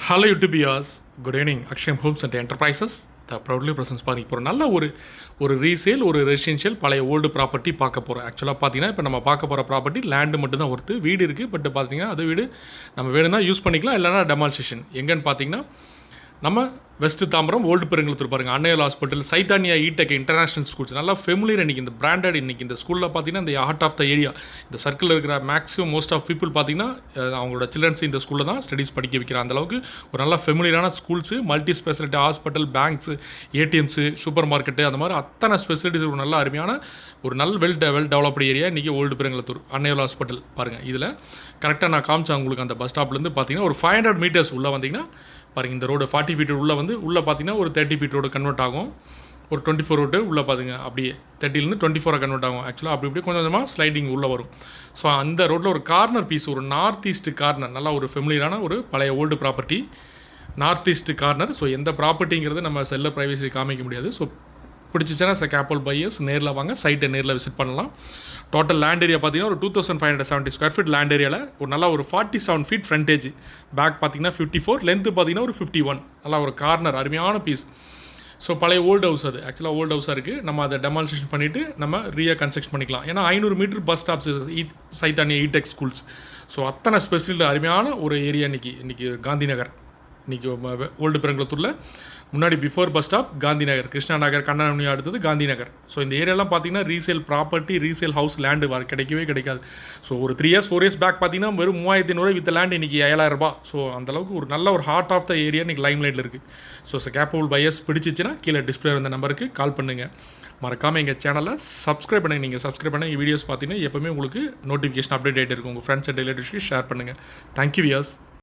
Hello YouTubeers, good evening. Aksham Homes and Enterprises, the proudly presents பாருங்க இப்போ நல்ல ஒரு ரீசேல் ஒரு ரெசிடென்ஷியல் பழைய ஓல்டு ப்ராப்பர்ட்டி பார்க்க போகிறோம். ஆக்சுவலாக பார்த்தீங்கன்னா இப்போ நம்ம பார்க்க போகிற ப்ராப்பர்ட்டி லேண்டு மட்டும் தான் ஒருத்து வீடு இருக்குது. பட் பார்த்தீங்கன்னா அது வீடு நம்ம வேணும்னா யூஸ் பண்ணிக்கலாம், இல்லைனா டெமாலிசேஷன். எங்கன்னு பார்த்தீங்கன்னா நம்ம வெஸ்ட் தாம்பரம் ஓல்டு பெருங்குளத்தூர் பாருங்கள், அன்னையல் ஹாஸ்பிட்டல், சைத்தானியா இடெக் இன்டர்நேஷனல் ஸ்கூல்ஸ் நல்லா ஃபெமிலியர். இன்றைக்கி இந்த பிராண்டட் இன்றைக்கி இந்த ஸ்கூலில் பார்த்தீங்கன்னா இந்த ஹார்ட் ஆஃப் த ஏரியா இந்த சர்க்கிளில் இருக்கிற மேக்ஸிமம் மோஸ்ட் ஆஃப் பீப்புள் பார்த்தீங்கன்னா அவங்களோட சில்ட்ரன்ஸ் இந்த ஸ்கூலில் தான் ஸ்டடீஸ் படிக்க வைக்கிற அந்தளவுக்கு ஒரு நல்ல ஃபெமிலியரான schools, multi speciality hospital, banks, ATMs, supermarket, அந்த மாதிரி அத்தனை ஸ்பெசிலிட்டிஸ் ஒரு நல்ல அருமையான ஒரு நல்ல வெல் டெவலப்டு ஏரியா இன்றைக்கி ஓல்டு பெருங்குளத்தூர் அன்னையல் ஹாஸ்பிட்டல் பாருங்கள். இதில் கரெக்டாக நான் காமிச்சேன் உங்களுக்கு அந்த பஸ் ஸ்டாப்லேருந்து பார்த்தீங்கன்னா ஒரு 500 மீட்டர்ஸ் உள்ளே வந்தீங்கன்னா பாருங்கள் இந்த ரோடு 40 ஃபீட் உள்ளே பார்த்தீங்கன்னா ஒரு 30 ஃபீட் ரோடு கன்வெர்ட் ஆகும். ஒரு 24 ரோடு உள்ளே பார்த்துங்க அப்படியே 30லேருந்து 24 கன்வெர்ட் ஆகும். ஆக்சுவலாக அப்படி கொஞ்சம் கொஞ்சமாக ஸ்லைடிங் உள்ளே வரும். ஸோ அந்த ரோட்டில் ஒரு கார்னர் பீஸ், ஒரு நார்த் ஈஸ்ட் கார்னர், நல்லா ஒரு ஃபெமிலியரான ஒரு பழைய old property north east corner. So எந்த ப்ராப்பர்ட்டிங்கிறது நம்ம செல்ல ப்ரைவசி காமிக்க முடியாது. ஸோ பிடிச்சிச்சுன்னா கேபிட்டல் பையர்ஸ் நேரில் வாங்க, சைட்டை நேரில் விசிட் பண்ணலாம். டோட்டல் லேண்ட் ஏரியா பார்த்தீங்கன்னா ஒரு 2570 ஸ்கொயர் ஃபீட் லேண்ட் ஏரியாவில் ஒரு நல்லா ஒரு 47 ஃபீட் ஃப்ரண்டேஜ், பேக் பார்த்தீங்கன்னா 54, லென்த்து பார்த்தீங்கன்னா ஒரு 51, நல்லா ஒரு கார்னர் அருமையான பீஸ். ஸோ பழைய ஓல்டு ஹவுஸ், அது ஆக்சுவலாக ஓல்டு ஹவுஸாக இருக்குது. நம்ம அதை டெமாலிசேஷன் பண்ணிவிட்டு நம்ம கன்ஸ்ட்ரக்ஷன் பண்ணிக்கலாம். ஏன்னா 500 மீட்டர் பஸ் ஸ்டாப்ஸ், சைத்தானியா இடெக் ஸ்கூல்ஸ். ஸோ அத்தனை ஸ்பெசிலிட்டி அருமையான ஒரு ஏரியா இன்றைக்கி காந்தி நகர். இன்றைக்கி ஓல்டு பெருங்குளத்தூரில் முன்னாடி before bus stop Gandhi Nagar, Krishna Nagar, கண்ணனி, அடுத்தது காந்தி நகர். ஸோ இந்த ஏரியாலாம் பார்த்தீங்கன்னா resale property, resale house land கிடைக்கவே கிடைக்காது. ஸோ ஒரு 3 years 4 years பேக் பார்த்தீங்கன்னா வெறும் 3500 வித் லேண்ட் இன்றைக்கி 7000 ரூபாய். ஸோ அந்தளவுக்கு ஒரு நல்ல ஒரு ஹார்ட் ஆஃப் த ஏரியா இன்றைக்கி லைம் லைட்டில் இருக்குது. ஸோ கேப்பபிள் பையர்ஸ் பிடிச்சிச்சின்னா கீழே டிஸ்பிளே வந்த நம்பருக்கு கால் பண்ணுங்கள். மறக்காமல் எங்கள் சேனலை சப்ஸ்கிரைப் பண்ணுங்கள். நீங்கள் சப்ஸ்கிரைப் பண்ண வீடியோஸ் பார்த்தீங்கன்னா எப்போவுமே உங்களுக்கு நோட்டிஃபிகேஷன் அப்டேட் ஆகிட்டு இருக்கும். உங்கள் ஃப்ரெண்ட்ஸ் அண்ட் ரிலேட்டிவ்ஸ்க்கு ஷேர் பண்ணுங்கள். Thank you wears.